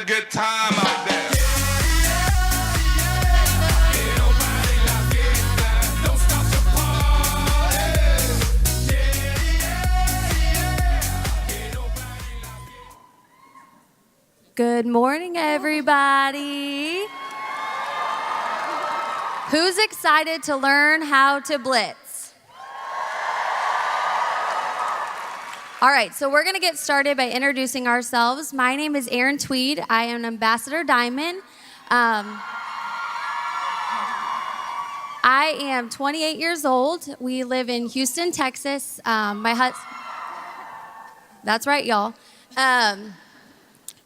a good time out there. Good morning, everybody. Who's excited to learn how to blitz? All right, so we're gonna get started by introducing ourselves. My name is Erin Tweed. I am an Ambassador Diamond. I am 28 years old. We live in Houston, Texas. That's right, y'all.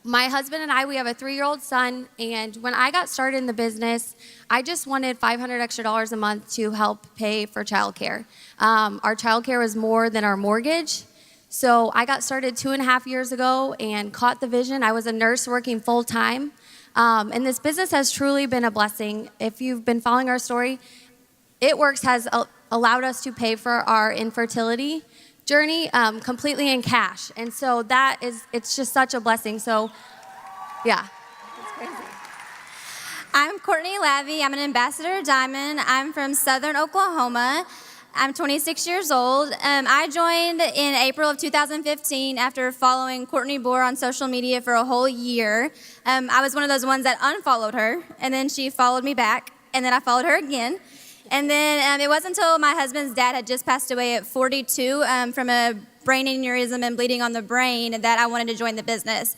My husband and I, we have a 3-year-old son, and when I got started in the business, I just wanted $500 extra a month to help pay for childcare. Our childcare was more than our mortgage, so I got started 2.5 years ago and caught the vision. I was a nurse working full-time, and this business has truly been a blessing. If you've been following our story, It Works has allowed us to pay for our infertility journey completely in cash. And so it's just such a blessing. So, yeah, it's crazy. I'm Courtney Lavey. I'm an Ambassador Diamond. I'm from Southern Oklahoma. I'm 26 years old. I joined in April of 2015 after following Courtney Bohr on social media for a whole year. I was one of those ones that unfollowed her, and then she followed me back, and then I followed her again. And then it wasn't until my husband's dad had just passed away at 42 from a brain aneurysm and bleeding on the brain that I wanted to join the business.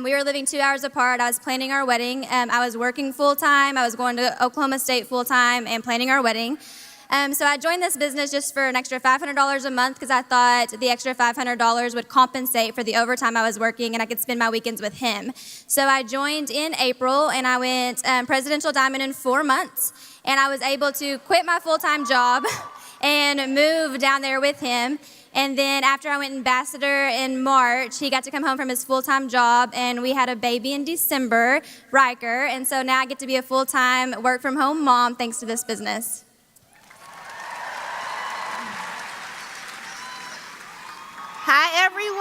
We were living 2 hours apart. I was planning our wedding. I was working full-time. I was going to Oklahoma State full-time and planning our wedding. So I joined this business just for an extra $500 a month because I thought the extra $500 would compensate for the overtime I was working and I could spend my weekends with him. So I joined in April and I went Presidential Diamond in 4 months. And I was able to quit my full-time job and move down there with him. And then after I went Ambassador in March, he got to come home from his full-time job, and we had a baby in December, Riker. And so now I get to be a full-time work-from-home mom thanks to this business. Hi, everyone.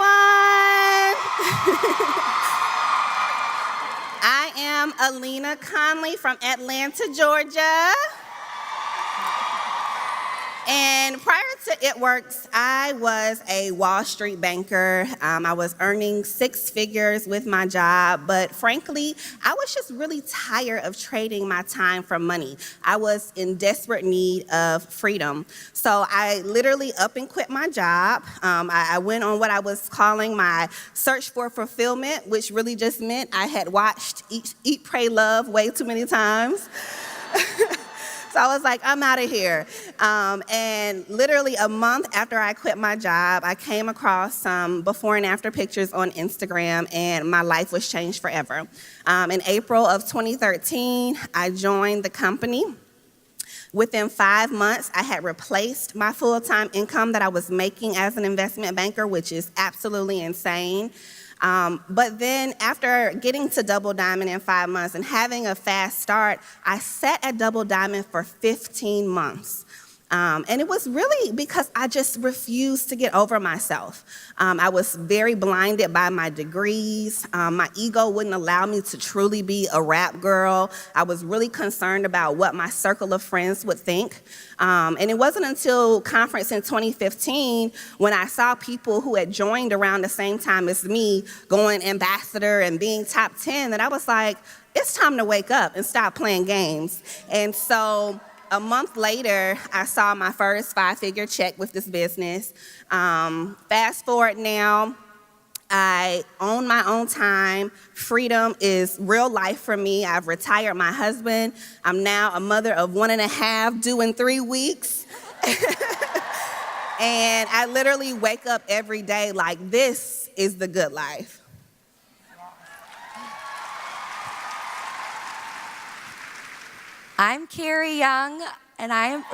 I am Alina Conley from Atlanta, Georgia. And prior to It Works, I was a Wall Street banker. I was earning 6 figures with my job, but frankly, I was just really tired of trading my time for money. I was in desperate need of freedom. So I literally up and quit my job. I went on what I was calling my search for fulfillment, which really just meant I had watched Eat, Pray, Love way too many times. So I was like, I'm out of here. And literally a month after I quit my job, I came across some before and after pictures on Instagram, and my life was changed forever. In April of 2013, I joined the company. Within 5 months, I had replaced my full-time income that I was making as an investment banker, which is absolutely insane. But then after getting to Double Diamond in 5 months and having a fast start, I sat at Double Diamond for 15 months. And it was really because I just refused to get over myself. I was very blinded by my degrees. My ego wouldn't allow me to truly be a rap girl. I was really concerned about what my circle of friends would think. And it wasn't until conference in 2015 when I saw people who had joined around the same time as me going ambassador and being top 10 that I was like, it's time to wake up and stop playing games. And so a month later, I saw my first 5-figure check with this business. Fast forward now, I own my own time. Freedom is real life for me. I've retired my husband. I'm now a mother of 1.5, due in 3 weeks. And I literally wake up every day like, this is the good life. I'm Carrie Young, and I'm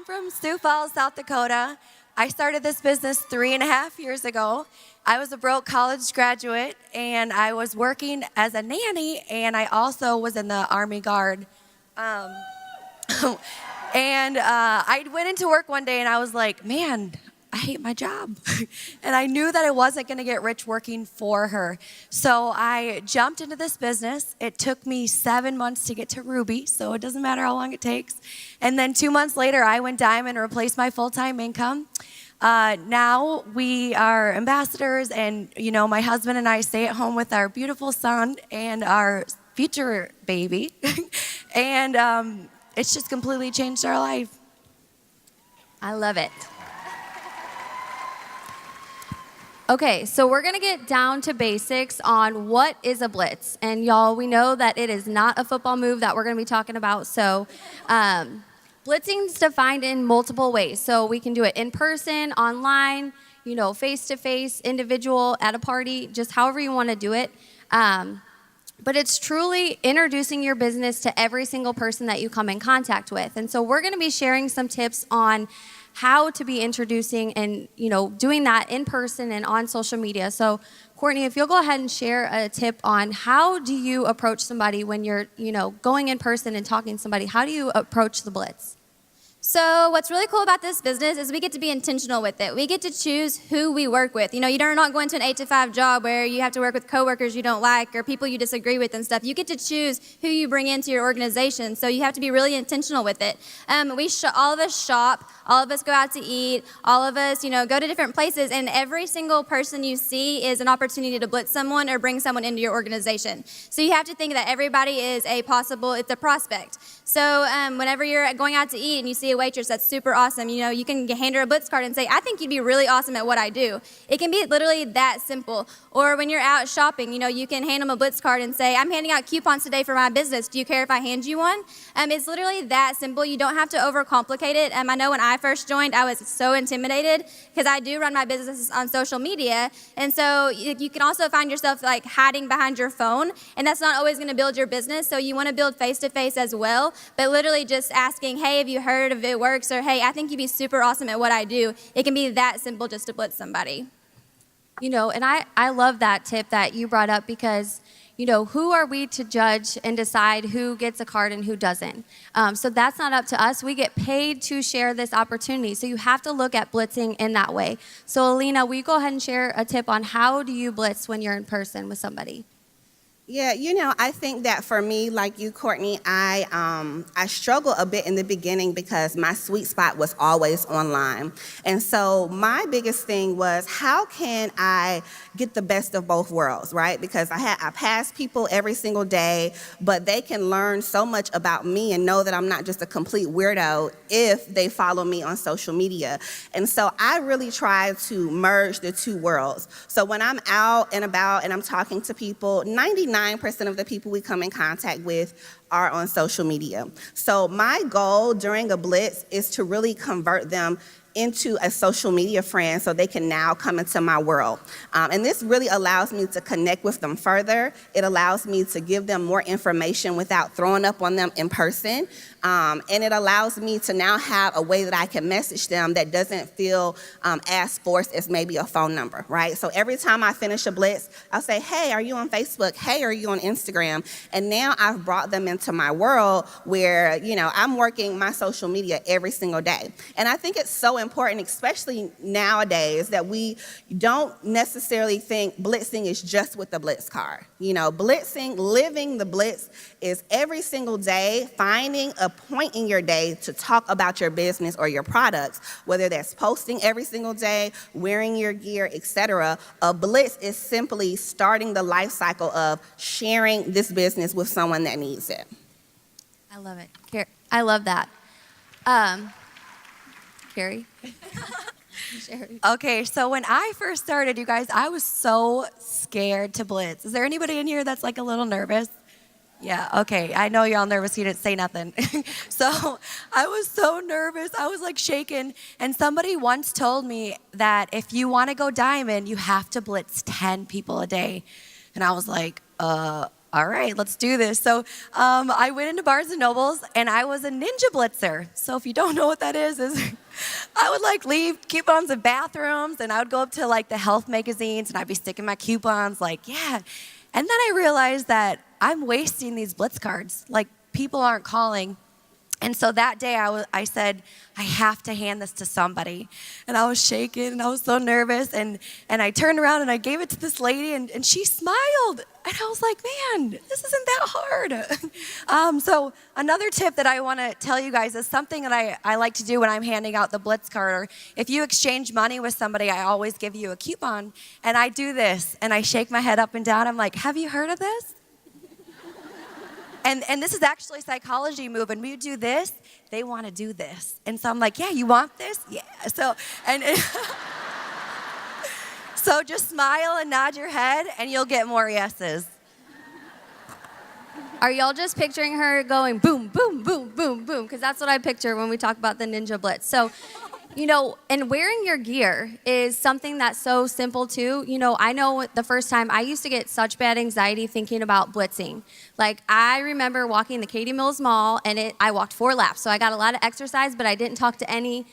from Sioux Falls, South Dakota. I started this business 3.5 years ago. I was a broke college graduate, and I was working as a nanny, and I also was in the Army Guard. And I went into work one day, and I was like, man, I hate my job. And I knew that I wasn't going to get rich working for her. So I jumped into this business. It took me 7 months to get to Ruby, so it doesn't matter how long it takes. And then 2 months later, I went diamond and replaced my full-time income. Now we are ambassadors, and my husband and I stay at home with our beautiful son and our future baby. And it's just completely changed our life. I love it. Okay, so we're gonna get down to basics on what is a blitz. And y'all, we know that it is not a football move that we're gonna be talking about. So blitzing is defined in multiple ways. So we can do it in person, online, face-to-face, individual, at a party, just however you wanna do it. But it's truly introducing your business to every single person that you come in contact with. And so we're gonna be sharing some tips on how to be introducing and doing that in person and on social media. So Courtney, if you'll go ahead and share a tip on how do you approach somebody when you're going in person and talking to somebody, how do you approach the blitz? So what's really cool about this business is we get to be intentional with it. We get to choose who we work with. You're not going to an 8-to-5 job where you have to work with coworkers you don't like or people you disagree with and stuff. You get to choose who you bring into your organization. So you have to be really intentional with it. All of us shop, all of us go out to eat, all of us, go to different places, and every single person you see is an opportunity to blitz someone or bring someone into your organization. So you have to think that everybody is it's a prospect. So whenever you're going out to eat and you see a waitress that's super awesome, you can hand her a blitz card and say, I think you'd be really awesome at what I do. It can be literally that simple. Or when you're out shopping, you can hand them a blitz card and say, I'm handing out coupons today for my business. Do you care if I hand you one? It's literally that simple. You don't have to overcomplicate it. I know when I first joined, I was so intimidated because I do run my business on social media. And so you can also find yourself like hiding behind your phone, and that's not always going to build your business. So you want to build face-to-face as well, but literally just asking, hey, have you heard of It Works? Or hey, I think you'd be super awesome at what I do. It can be that simple just to blitz somebody. And I love that tip that you brought up because, who are we to judge and decide who gets a card and who doesn't? So that's not up to us. We get paid to share this opportunity. So you have to look at blitzing in that way. So Alina, will you go ahead and share a tip on how do you blitz when you're in person with somebody? Yeah, I think that for me, like you, Courtney, I struggled a bit in the beginning because my sweet spot was always online. And so my biggest thing was, how can I get the best of both worlds, right? Because I pass people every single day, but they can learn so much about me and know that I'm not just a complete weirdo if they follow me on social media. And so I really try to merge the two worlds. So when I'm out and about and I'm talking to people, 99% of the people we come in contact with are on social media. So my goal during a blitz is to really convert them into a social media friend so they can now come into my world. And this really allows me to connect with them further. It allows me to give them more information without throwing up on them in person. And it allows me to now have a way that I can message them that doesn't feel as forced as maybe a phone number, right? So every time I finish a blitz, I'll say, hey, are you on Facebook? Hey, are you on Instagram? And now I've brought them into my world where, I'm working my social media every single day. And I think it's so important, especially nowadays, that we don't necessarily think blitzing is just with the blitz card. Blitzing, living the blitz is every single day finding a point in your day to talk about your business or your products, whether that's posting every single day, wearing your gear, etc. A blitz is simply starting the life cycle of sharing this business with someone that needs it. I love it. I love that. Carrie? Okay, so when I first started, you guys, I was so scared to blitz. Is there anybody in here that's like a little nervous? Yeah, okay. I know you're all nervous. You didn't say nothing. So I was so nervous. I was like shaking. And somebody once told me that if you want to go diamond, you have to blitz 10 people a day. And I was like, all right, let's do this. So I went into Barnes & Nobles, and I was a ninja blitzer. So if you don't know what that is I would like leave coupons in bathrooms, and I would go up to like the health magazines, and I'd be sticking my coupons like, yeah. And then I realized that I'm wasting these blitz cards. Like, people aren't calling. And so that day I said, I have to hand this to somebody. And I was shaking and I was so nervous. And I turned around and I gave it to this lady and she smiled. And I was like, man, this isn't that hard. So another tip that I want to tell you guys is something that I like to do when I'm handing out the Blitz card. Or if you exchange money with somebody, I always give you a coupon. And I do this and I shake my head up and down. I'm like, have you heard of this? And this is actually a psychology move. And when you do this, they want to do this. And so I'm like, yeah, you want this? Yeah. So just smile and nod your head, and you'll get more yeses. Are y'all just picturing her going boom, boom, boom, boom, boom? Because that's what I picture when we talk about the Ninja Blitz. So, and wearing your gear is something that's so simple too. I know the first time I used to get such bad anxiety thinking about blitzing. Like, I remember walking the Katy Mills Mall, and I walked 4 laps. So I got a lot of exercise, but I didn't talk to any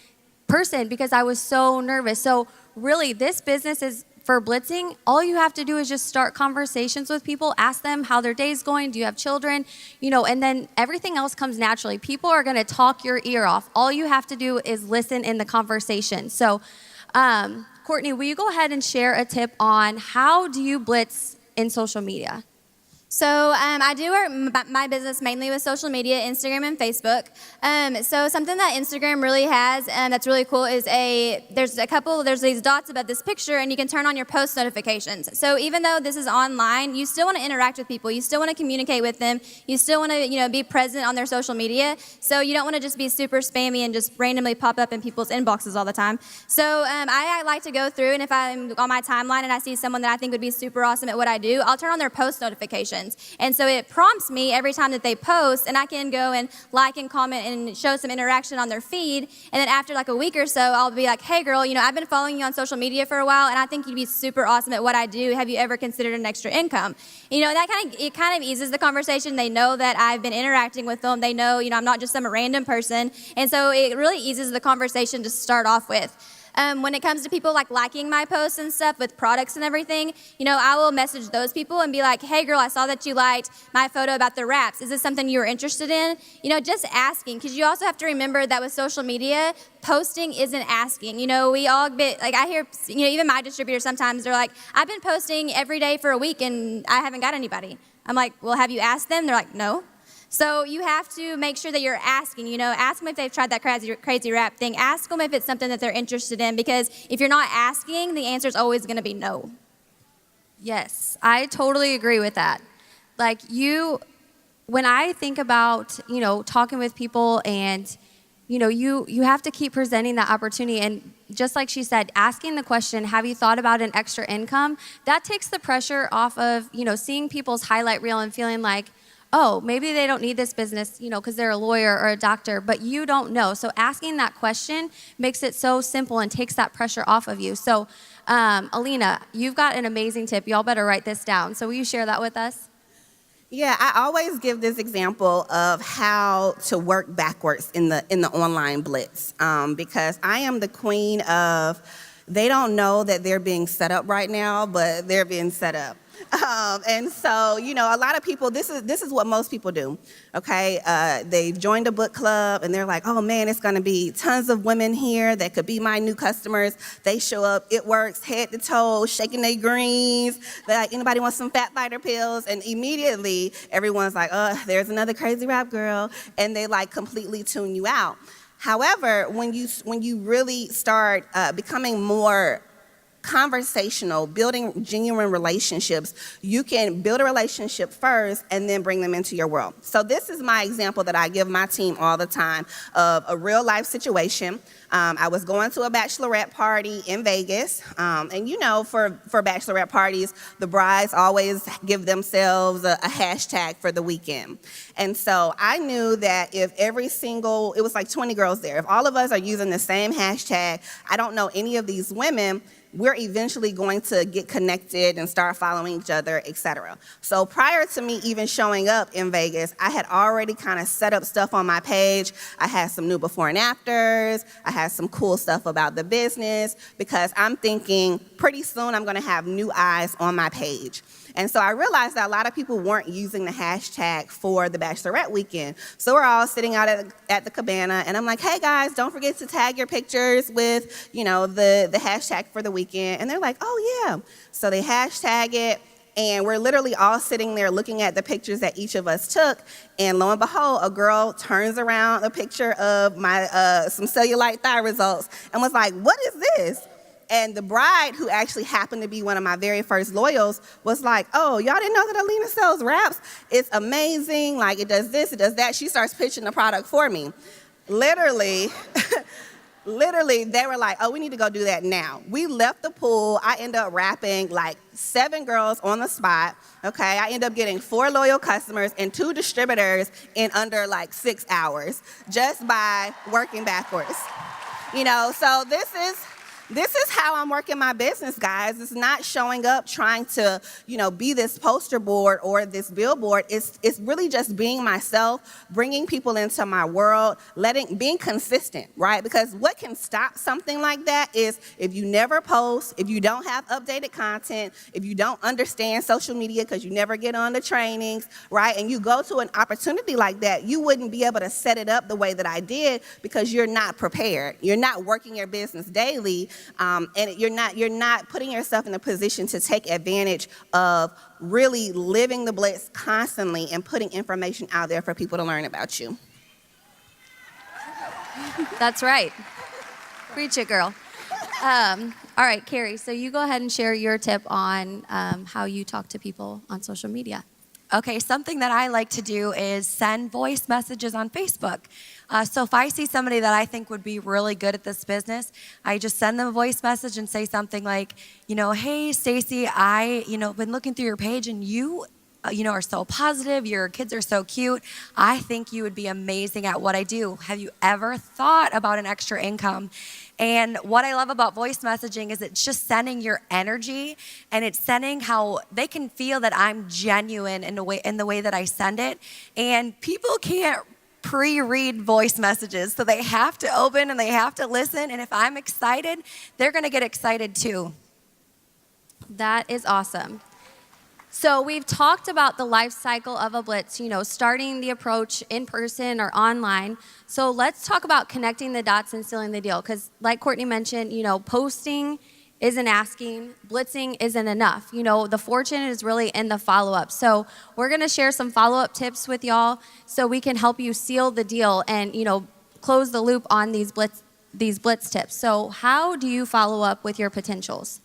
person because I was so nervous. So really, this business is for blitzing. All you have to do is just start conversations with people, ask them how their day's going, do you have children, and then everything else comes naturally. People are going to talk your ear off. All you have to do is listen in the conversation. So, Courtney, will you go ahead and share a tip on how do you blitz in social media? So I do my business mainly with social media, Instagram and Facebook. So something that Instagram really has that's really cool is there's these dots above this picture, and you can turn on your post notifications. So even though this is online, you still want to interact with people. You still want to communicate with them. You still want to be present on their social media. So you don't want to just be super spammy and just randomly pop up in people's inboxes all the time. So I like to go through, and if I'm on my timeline and I see someone that I think would be super awesome at what I do, I'll turn on their post notifications. And so it prompts me every time that they post, and I can go and like and comment and show some interaction on their feed. And then after like a week or so, I'll be like, hey girl, I've been following you on social media for a while, and I think you'd be super awesome at what I do. Have you ever considered an extra income? That kind of eases the conversation. They know that I've been interacting with them. They know, I'm not just some random person. And so it really eases the conversation to start off with. When it comes to people liking my posts and stuff with products and everything, I will message those people and be like, hey girl, I saw that you liked my photo about the wraps. Is this something you were interested in? Just asking, because you also have to remember that with social media, posting isn't asking. We all get, I hear, even my distributors sometimes, they're like, I've been posting every day for a week and I haven't got anybody. I'm like, well, have you asked them? They're like, no. So you have to make sure that you're asking, ask them if they've tried that crazy wrap thing. Ask them if it's something that they're interested in, because if you're not asking, the answer is always going to be no. Yes, I totally agree with that. When I think about, talking with people and, you have to keep presenting that opportunity. And just like she said, asking the question, have you thought about an extra income? That takes the pressure off of, seeing people's highlight reel and feeling like, oh, maybe they don't need this business, because they're a lawyer or a doctor, but you don't know. So asking that question makes it so simple and takes that pressure off of you. So, Alina, you've got an amazing tip. Y'all better write this down. So will you share that with us? Yeah, I always give this example of how to work backwards in the online blitz, because I am the queen of, they don't know that they're being set up right now, but they're being set up. And so, a lot of people, this is what most people do, okay? They've joined a book club, and they're like, oh, man, it's going to be tons of women here that could be my new customers. They show up, it works, head to toe, shaking their greens. They're like, anybody want some fat fighter pills? And immediately, everyone's like, oh, there's another crazy rap girl, and they, completely tune you out. However, when you really start becoming more conversational, building genuine relationships, you can build a relationship first and then bring them into your world. So this is my example that I give my team all the time of a real life situation. I was going to a bachelorette party in Vegas, and for bachelorette parties, the brides always give themselves a hashtag for the weekend. And so I knew that if it was like 20 girls there, if all of us are using the same hashtag, I don't know any of these women, we're eventually going to get connected and start following each other, etc. So prior to me even showing up in Vegas, I had already kind of set up stuff on my page. I had some new before and afters. I had some cool stuff about the business, because I'm thinking pretty soon I'm going to have new eyes on my page. And so I realized that a lot of people weren't using the hashtag for the bachelorette weekend. So we're all sitting out at the cabana, and I'm like, hey guys, don't forget to tag your pictures with, the hashtag for the weekend. And they're like, oh yeah. So they hashtag it. And we're literally all sitting there looking at the pictures that each of us took. And lo and behold, a girl turns around a picture of my some cellulite thigh results and was like, what is this? And the bride, who actually happened to be one of my very first loyals, was like, oh, y'all didn't know that Alina sells wraps? It's amazing. Like, it does this, it does that. She starts pitching the product for me. Literally, they were like, oh, we need to go do that now. We left the pool. I ended up wrapping like 7 girls on the spot, okay? I ended up getting 4 loyal customers and 2 distributors in under like 6 hours just by working backwards. So this is how I'm working my business, guys. It's not showing up trying to, be this poster board or this billboard. It's really just being myself, bringing people into my world, being consistent, right? Because what can stop something like that is if you never post, if you don't have updated content, if you don't understand social media because you never get on the trainings, right? And you go to an opportunity like that, you wouldn't be able to set it up the way that I did because you're not prepared. You're not working your business daily. And you're not putting yourself in a position to take advantage of really living the Blitz constantly and putting information out there for people to learn about you. That's right. Preach it, girl. All right, Carrie, so you go ahead and share your tip on how you talk to people on social media. Okay, something that I like to do is send voice messages on Facebook. So if I see somebody that I think would be really good at this business, I just send them a voice message and say something like, hey, Stacy, I, been looking through your page and you are so positive. Your kids are so cute. I think you would be amazing at what I do. Have you ever thought about an extra income? And what I love about voice messaging is it's just sending your energy, and it's sending how they can feel that I'm genuine in the way that I send it. And people can't pre-read voice messages, so they have to open and they have to listen. And if I'm excited, they're going to get excited too. That is awesome. So we've talked about the life cycle of a Blitz, starting the approach in person or online. So let's talk about connecting the dots and sealing the deal. Because like Courtney mentioned, posting isn't asking, blitzing isn't enough. The fortune is really in the follow-up. So we're going to share some follow-up tips with y'all so we can help you seal the deal and, close the loop on these blitz tips. So how do you follow up with your potentials?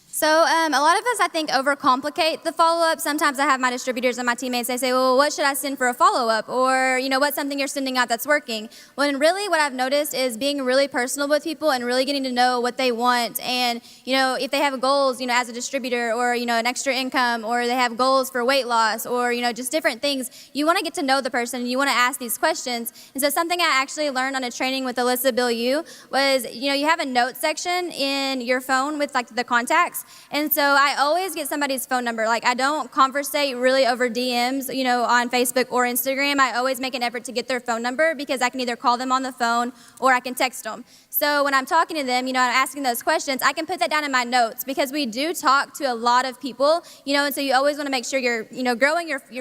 So a lot of us, I think, overcomplicate the follow-up. Sometimes I have my distributors and my teammates, they say, well, what should I send for a follow-up? Or, what's something you're sending out that's working? When really what I've noticed is being really personal with people and really getting to know what they want. And, if they have goals, as a distributor or, an extra income, or they have goals for weight loss or, just different things, you want to get to know the person and you want to ask these questions. And so something I actually learned on a training with Alyssa Bill was, you have a note section in your phone with like the contacts. And so I always get somebody's phone number. Like, I don't conversate really over DMs, on Facebook or Instagram. I always make an effort to get their phone number because I can either call them on the phone or I can text them. So when I'm talking to them, I'm asking those questions, I can put that down in my notes because we do talk to a lot of people, and so you always want to make sure you're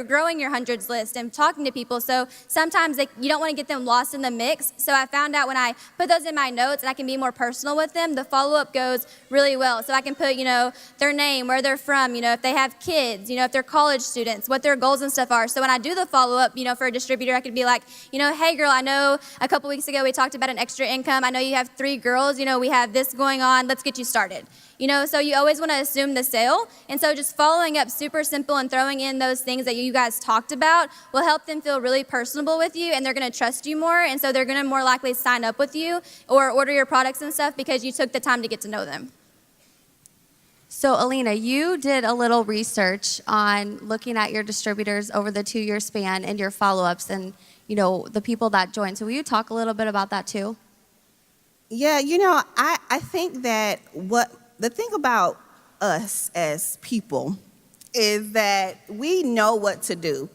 growing your hundreds list and talking to people. So sometimes you don't want to get them lost in the mix. So I found out when I put those in my notes and I can be more personal with them, the follow-up goes really well. So I can put, their name, where they're from, if they have kids, if they're college students, what their goals and stuff are. So when I do the follow-up, for a distributor, I could be like, hey girl, I know a couple weeks ago we talked about an extra income. I know you have 3 girls, we have this going on. Let's get you started. So you always want to assume the sale. And so just following up super simple and throwing in those things that you guys talked about will help them feel really personable with you, and they're going to trust you more. And so they're going to more likely sign up with you or order your products and stuff because you took the time to get to know them. So Alina, you did a little research on looking at your distributors over the 2-year span and your follow-ups and, the people that joined. So will you talk a little bit about that too? Yeah, I think that the thing about us as people is that we know what to do.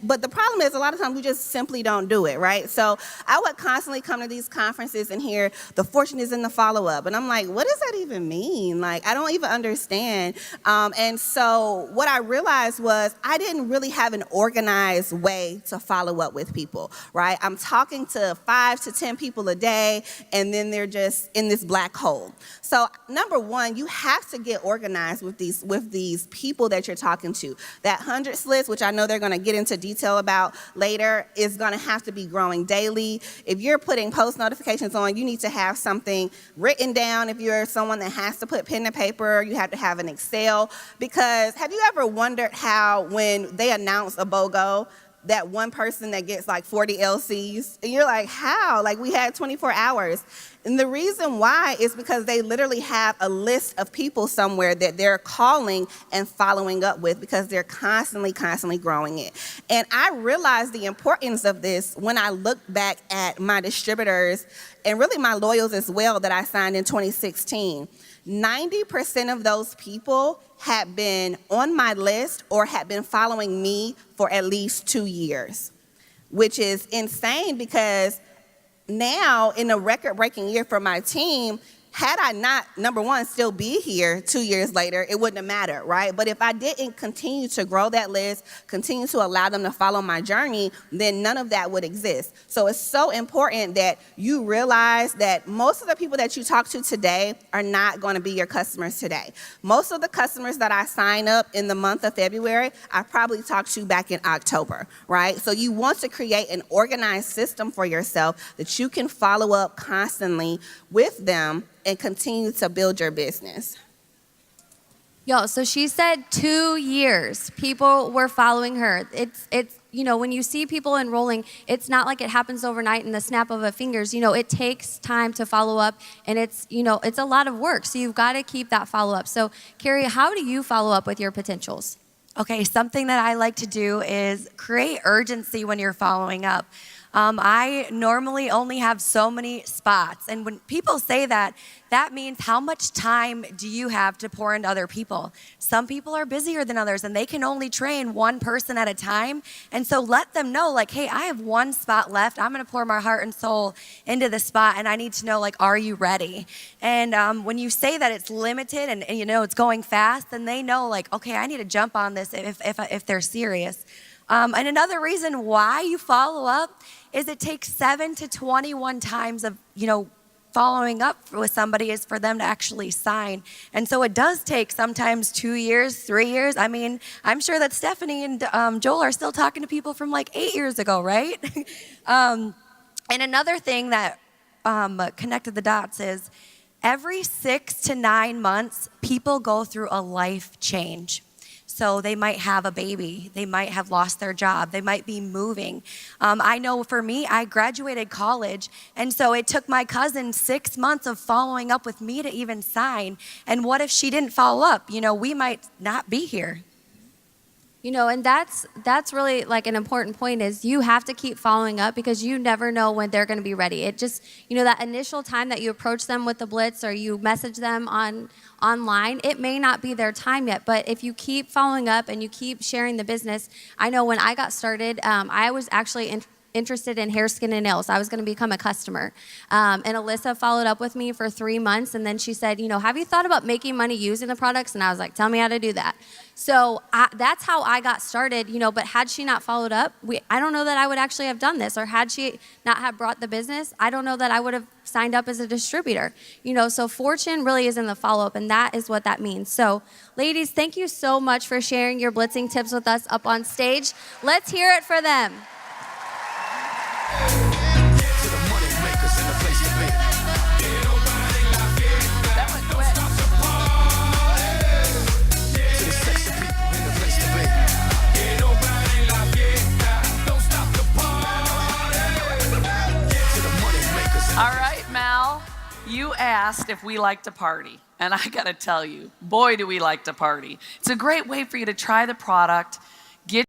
But the problem is a lot of times we just simply don't do it, right? So I would constantly come to these conferences and hear the fortune is in the follow-up. And I'm like, what does that even mean? Like, I don't even understand. And so what I realized was I didn't really have an organized way to follow up with people, right? I'm talking to 5 to 10 people a day, and then they're just in this black hole. So number one, you have to get organized with these people that you're talking to. That 100 list, which I know they're going to get into detail about later, is going to have to be growing daily. If you're putting post notifications on, you need to have something written down. If you're someone that has to put pen to paper, you have to have an Excel. Because have you ever wondered how when they announce a BOGO, that one person that gets like 40 LCs, and you're like, how? Like, we had 24 hours. And the reason why is because they literally have a list of people somewhere that they're calling and following up with because they're constantly growing it. And I realized the importance of this when I look back at my distributors and really my loyals as well that I signed in 2016. 90% of those people had been on my list or had been following me for at least 2 years, which is insane because now in a record-breaking year for my team, had I not, number one, still be here 2 years later, it wouldn't have mattered, right? But if I didn't continue to grow that list, continue to allow them to follow my journey, then none of that would exist. So it's so important that you realize that most of the people that you talk to today are not going to be your customers today. Most of the customers that I sign up in the month of February, I probably talked to back in October, right? So you want to create an organized system for yourself that you can follow up constantly with them and continue to build your business. Yo, so she said 2 years people were following her. It's when you see people enrolling, it's not like it happens overnight in the snap of a fingers. It takes time to follow up, and it's a lot of work. So you've got to keep that follow up. So Carrie, how do you follow up with your potentials? Okay, something that I like to do is create urgency when you're following up. I normally only have so many spots. And when people say that, that means how much time do you have to pour into other people? Some people are busier than others, and they can only train one person at a time. And so let them know, like, hey, I have one spot left. I'm going to pour my heart and soul into the spot, and I need to know, like, are you ready? And when you say that it's limited and it's going fast, then they know, like, okay, I need to jump on this if they're serious. And another reason why you follow up is it takes 7 to 21 times of, following up with somebody is for them to actually sign. And so it does take sometimes 2 years, 3 years. I mean, I'm sure that Stephanie and Joel are still talking to people from like 8 years ago, right? And another thing that connected the dots is every 6 to 9 months, people go through a life change. So they might have a baby, they might have lost their job, they might be moving. I know for me, I graduated college, and so it took my cousin 6 months of following up with me to even sign. And what if she didn't follow up? We might not be here. And that's really like an important point is you have to keep following up because you never know when they're going to be ready. It just, that initial time that you approach them with the blitz or you message them online, it may not be their time yet. But if you keep following up and you keep sharing the business, I know when I got started, I was actually interested in hair, skin, and nails. I was going to become a customer. And Alyssa followed up with me for 3 months, and then she said, have you thought about making money using the products? And I was like, tell me how to do that. So that's how I got started, but had she not followed up, I don't know that I would actually have done this, or had she not have brought the business, I don't know that I would have signed up as a distributor. So fortune really is in the follow-up, and that is what that means. So ladies, thank you so much for sharing your blitzing tips with us up on stage. Let's hear it for them. All right, Mal, you asked if we like to party. And I got to tell you, boy, do we like to party. It's a great way for you to try the product,